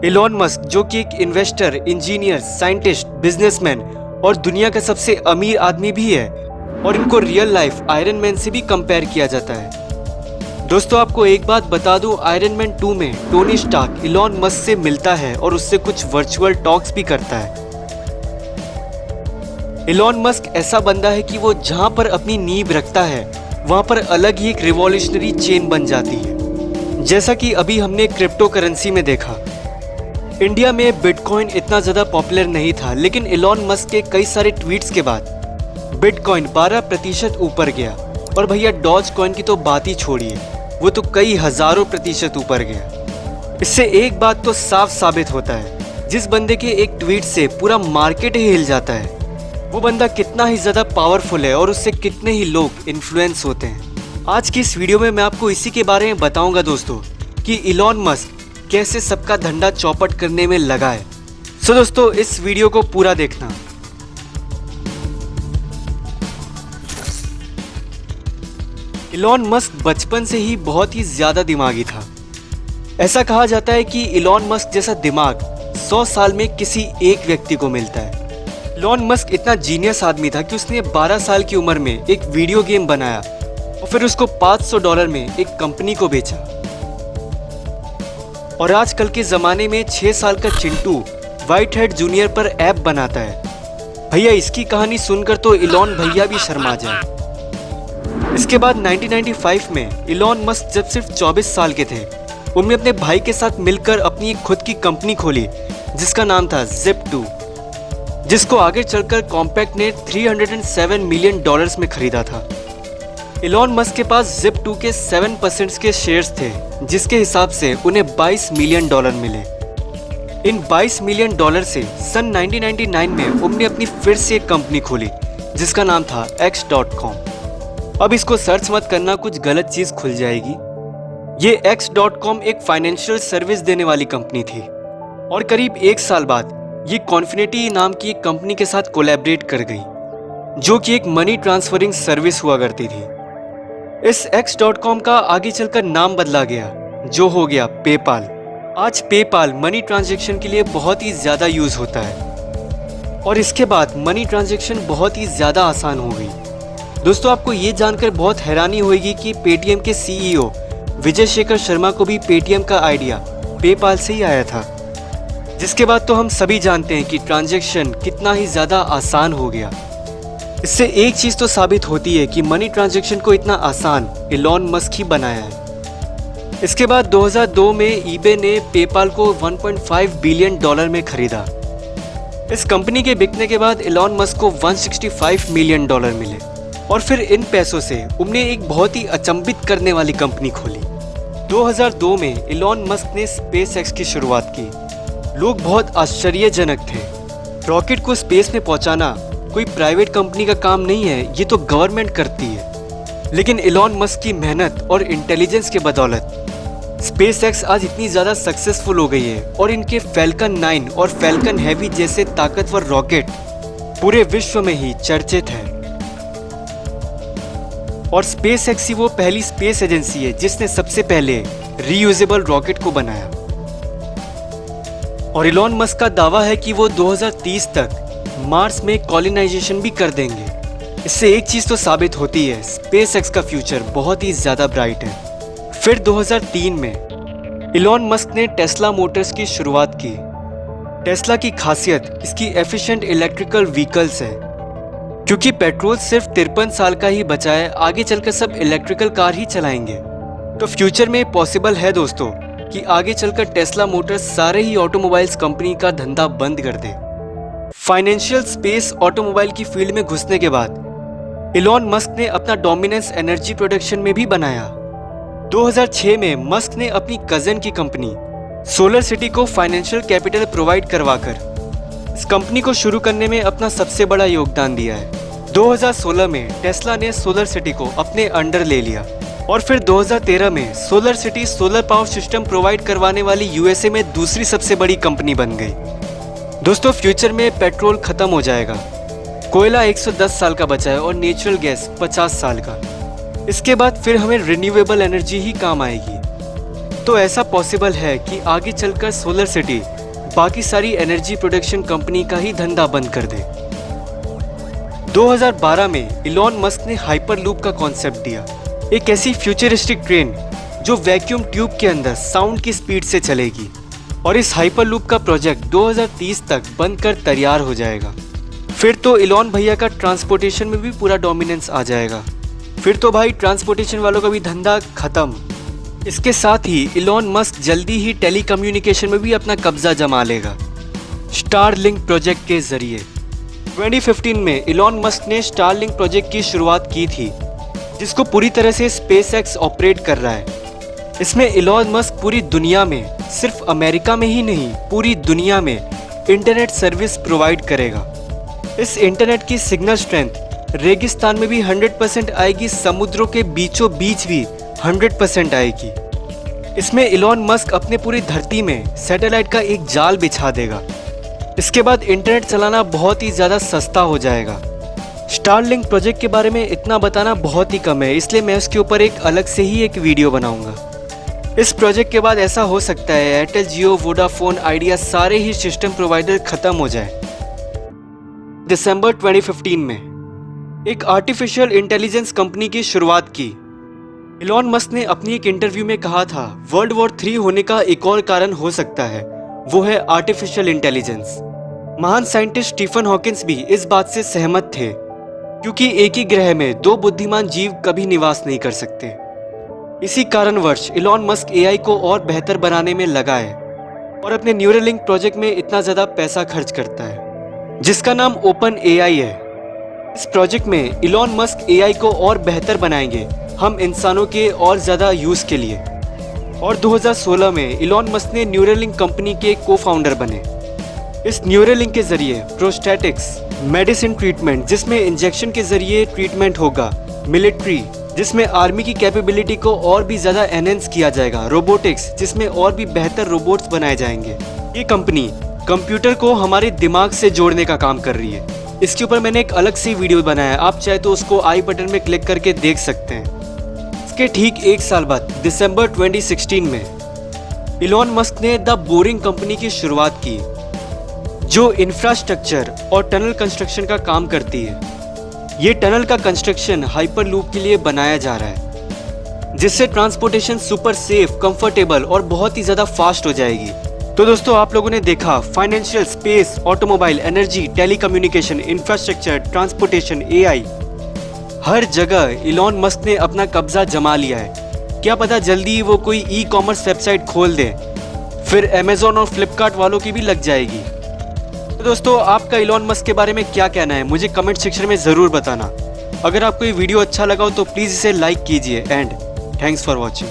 Elon Musk, जो कि एक इन्वेस्टर, इंजीनियर, साइंटिस्ट, बिजनेसमैन और दुनिया का सबसे अमीर आदमी भी है, और इनको रियल लाइफ आयरन मैन से भी कंपेयर किया जाता है। दोस्तों, आपको एक बात बता दूं, आयरन मैन 2 में टोनी स्टार्क एलोन मस्क से मिलता है और उससे कुछ वर्चुअल टॉक्स भी करता है। एलोन मस्क ऐसा बंदा है कि वो जहां पर अपनी नींव रखता है वहां पर अलग ही एक रिवॉल्यूशनरी चेन बन जाती है। जैसा कि अभी हमने क्रिप्टो करेंसी में देखा, इंडिया में बिटकॉइन इतना ज़्यादा पॉपुलर नहीं था, लेकिन एलोन मस्क के कई सारे ट्वीट्स के बाद बिटकॉइन 12% ऊपर गया। और भैया डॉज कॉइन की तो बात ही छोड़िए, वो तो कई हज़ारों प्रतिशत ऊपर गया। इससे एक बात तो साफ साबित होता है, जिस बंदे के एक ट्वीट से पूरा मार्केट ही हिल जाता है, वो बंदा कितना ही ज़्यादा पावरफुल है और उससे कितने ही लोग इन्फ्लुएंस होते हैं। आज की इस वीडियो में मैं आपको इसी के बारे में बताऊंगा दोस्तों, कि एलोन मस्क कैसे सबका धंधा चौपट करने में लगा है। सो दोस्तों, इस वीडियो को पूरा देखना। एलोन मस्क बचपन से ही बहुत ही ज़्यादा दिमागी था। ऐसा कहा जाता है कि एलोन मस्क जैसा दिमाग 100 साल में किसी एक व्यक्ति को मिलता है। एलोन मस्क इतना जीनियस आदमी था कि उसने 12 साल की उम्र में एक वीडियो गेम बनाया और फिर उसको $500 में एक कंपनी को बेचा। और आजकल के ज़माने में 6 साल का चिंटू व्हाइट हेड जूनियर पर ऐप बनाता है। भैया इसकी कहानी सुनकर तो एलोन भैया भी शर्मा जाए। इसके बाद 1995 में एलोन मस्क जब सिर्फ 24 साल के थे, उन्होंने अपने भाई के साथ मिलकर अपनी एक खुद की कंपनी खोली जिसका नाम था Zip2, जिसको आगे चलकर कॉम्पैक्ट ने $307 मिलियन में खरीदा था। एलोन मस्क के पास Zip2 के 7% के शेयर्स थे, जिसके हिसाब से उन्हें $22 मिलियन मिले। इन $22 मिलियन से सन 1999 में उन्होंने अपनी फिर से एक कंपनी खोली जिसका नाम था X.com। अब इसको सर्च मत करना, कुछ गलत चीज़ खुल जाएगी। ये X.com एक फाइनेंशियल सर्विस देने वाली कंपनी थी और करीब 1 साल बाद ये कॉन्फिनिटी नाम की एक कंपनी के साथ कोलैबोरेट कर गई, जो कि एक मनी ट्रांसफरिंग सर्विस हुआ करती थी। इस X.com का आगे चलकर नाम बदला गया, जो हो गया पेपाल। आज पेपाल मनी ट्रांजैक्शन के लिए बहुत ही ज़्यादा यूज़ होता है और इसके बाद मनी ट्रांजैक्शन बहुत ही ज़्यादा आसान हो गई। दोस्तों, आपको ये जानकर बहुत हैरानी होगी कि पेटीएम के CEO विजय शेखर शर्मा को भी पेटीएम का आइडिया पेपाल से ही आया था, जिसके बाद तो हम सभी जानते हैं कि ट्रांजैक्शन कितना ही ज़्यादा आसान हो गया। इससे एक चीज़ तो साबित होती है कि मनी ट्रांजैक्शन को इतना आसान एलोन मस्क ही बनाया है। इसके बाद 2002 में ईबे ने पेपाल को $1.5 बिलियन में खरीदा। इस कंपनी के बिकने के बाद एलोन मस्क को $165 मिलियन मिले और फिर इन पैसों से उन्होंने एक बहुत ही अचंभित करने वाली कंपनी खोली। 2002 में एलोन मस्क ने SpaceX की शुरुआत की। लोग बहुत आश्चर्यजनक थे। रॉकेट को स्पेस में पहुंचाना कोई प्राइवेट कंपनी का काम नहीं है, ये तो गवर्नमेंट करती है। लेकिन एलोन मस्क की मेहनत और इंटेलिजेंस के बदौलत SpaceX आज इतनी ज़्यादा सक्सेसफुल हो गई है और इनके फैल्कन 9 और फैल्कन हैवी जैसे ताकतवर रॉकेट पूरे विश्व में ही चर्चित है। और SpaceX ही वो पहली स्पेस एजेंसी है जिसने सबसे पहले रीयूजेबल रॉकेट को बनाया। और एलोन मस्क का दावा है कि वो 2030 तक मार्स में कॉलोनाइजेशन भी कर देंगे। इससे एक चीज़ तो साबित होती है, SpaceX का फ्यूचर बहुत ही ज़्यादा ब्राइट है। फिर 2003 में एलोन मस्क ने टेस्ला मोटर्स की शुरुआत की। टेस्ला की खासियत इसकी एफिशिएंट इलेक्ट्रिकल व्हीकल्स है, क्योंकि पेट्रोल सिर्फ 53 साल का ही बचा है, आगे चलकर सब इलेक्ट्रिकल कार ही चलाएंगे। तो फ्यूचर में पॉसिबल है दोस्तों कि आगे चलकर टेस्ला मोटर्स सारे ही ऑटोमोबाइल्स कंपनी का धंधा बंद कर दे। फाइनेंशियल स्पेस ऑटोमोबाइल की फील्ड में घुसने के बाद एलोन मस्क ने अपना डोमिनेंस एनर्जी प्रोडक्शन में भी बनाया। 2006 में मस्क ने अपनी कजन की कंपनी सोलर सिटी को फाइनेंशियल कैपिटल प्रोवाइड करवाकर इस कंपनी को शुरू करने में अपना सबसे बड़ा योगदान दिया है। 2016 में टेस्ला ने सोलर सिटी को अपने अंडर ले लिया और फिर 2013 में solar city solar power system provide करवाने वाली यूएसए में दूसरी सबसे बड़ी कंपनी बन गई। दोस्तों, फ्यूचर में पेट्रोल खत्म हो जाएगा, कोयला 110 साल का बचा है और नेचुरल गैस 50 साल का। इसके बाद फिर हमें रिन्यूएबल एनर्जी ही काम आएगी। तो ऐसा पॉसिबल है कि आगे चलकर सोलर सिटी बाकी सारी एनर्जी प्रोडक्शन कंपनी का ही धंधा बंद कर दे। 2012 में इलॉन मस्क ने हाइपरलूप का कॉन्सेप्ट दिया, एक ऐसी फ्यूचरिस्टिक ट्रेन जो वैक्यूम ट्यूब के अंदर साउंड की स्पीड से चलेगी, और इस हाइपरलूप का प्रोजेक्ट 2030 तक बनकर तैयार हो जाएगा। फिर तो इलॉन भैया का ट्रांसपोर्टेशन में भी पूरा डोमिनेंस आ जाएगा। फिर तो भाई ट्रांसपोर्टेशन वालों का भी धंधा खत्म। इसके साथ ही इलॉन मस्क जल्दी ही टेलीकम्युनिकेशन में भी अपना कब्जा जमा लेगा, स्टारलिंक प्रोजेक्ट के जरिए। 2015 में इलॉन मस्क ने स्टारलिंक प्रोजेक्ट की शुरुआत की थी, जिसको पूरी तरह से स्पेसएक्स ऑपरेट कर रहा है। इसमें इलॉन मस्क पूरी दुनिया में, सिर्फ अमेरिका में ही नहीं पूरी दुनिया में इंटरनेट सर्विस प्रोवाइड करेगा। इस इंटरनेट की सिग्नल स्ट्रेंथ रेगिस्तान में भी 100% आएगी, समुद्रों के बीचों बीच भी 100% आएगी। इसमें इलॉन मस्क अपने पूरी धरती में सैटेलाइट का एक जाल बिछा देगा। इसके बाद इंटरनेट चलाना बहुत ही ज़्यादा सस्ता हो जाएगा। स्टारलिंक प्रोजेक्ट के बारे में इतना बताना बहुत ही कम है, इसलिए मैं उसके ऊपर एक अलग से ही एक वीडियो बनाऊंगा। इस प्रोजेक्ट के बाद ऐसा हो सकता है एयरटेल, जियो, वोडाफोन, आइडिया सारे ही सिस्टम प्रोवाइडर खत्म हो जाए। दिसंबर 2015 में एक आर्टिफिशियल इंटेलिजेंस कंपनी की शुरुआत की। इलॉन मस्क ने अपनी एक इंटरव्यू में कहा था वर्ल्ड वॉर 3 होने का एक और कारण हो सकता है, वो है आर्टिफिशियल इंटेलिजेंस। महान साइंटिस्ट स्टीफन हॉकिंस भी इस बात से सहमत थे, क्योंकि एक ही ग्रह में 2 बुद्धिमान जीव कभी निवास नहीं कर सकते। इसी कारणवश इलॉन मस्क एआई को और बेहतर बनाने में लगा है और अपने न्यूरालिंक प्रोजेक्ट में इतना ज़्यादा पैसा खर्च करता है, जिसका नाम ओपन एआई है। इस प्रोजेक्ट में इलॉन मस्क एआई को और बेहतर बनाएंगे हम इंसानों के और ज़्यादा यूज़ के लिए। और 2016 में इलॉन मस्क ने न्यूरालिंक कंपनी के को-फाउंडर बने। इस न्यूरालिंक के जरिए प्रोस्टेटिक्स मेडिसिन ट्रीटमेंट, जिसमें इंजेक्शन के जरिए ट्रीटमेंट होगा, मिलिट्री, जिसमें आर्मी की कैपेबिलिटी को और भी ज़्यादा एनहेंस किया जाएगा, रोबोटिक्स, जिसमें और भी बेहतर रोबोट्स बनाए जाएंगे। ये कंपनी कंप्यूटर को हमारे दिमाग से जोड़ने का काम कर रही है। इसके ऊपर मैंने एक अलग सी वीडियो बनाया है, आप चाहे तो उसको आई बटन में क्लिक करके देख सकते हैं। इसके ठीक 1 साल बाद दिसंबर 2016 में इलॉन मस्क ने द बोरिंग कंपनी की शुरुआत की, जो इंफ्रास्ट्रक्चर और टनल कंस्ट्रक्शन का काम करती है। ये टनल का कंस्ट्रक्शन हाइपरलूप के लिए बनाया जा रहा है, जिससे ट्रांसपोर्टेशन सुपर सेफ, कंफर्टेबल और बहुत ही ज़्यादा फास्ट हो जाएगी। तो दोस्तों, आप लोगों ने देखा financial, space, automobile, energy, telecommunication, infrastructure, transportation, AI, हर जगह इलॉन मस्क ने अपना कब्जा जमा लिया है। क्या पता जल्दी ही वो कोई ई-कॉमर्स वेबसाइट खोल दे, फिर अमेजोन और फ्लिपकार्ट वालों की भी लग जाएगी। तो दोस्तों, आपका इलॉन मस्क के बारे में क्या कहना है, मुझे कमेंट सेक्शन में ज़रूर बताना। अगर आपको ये वीडियो अच्छा लगा हो तो प्लीज़ इसे लाइक कीजिए एंड थैंक्स फॉर वॉचिंग।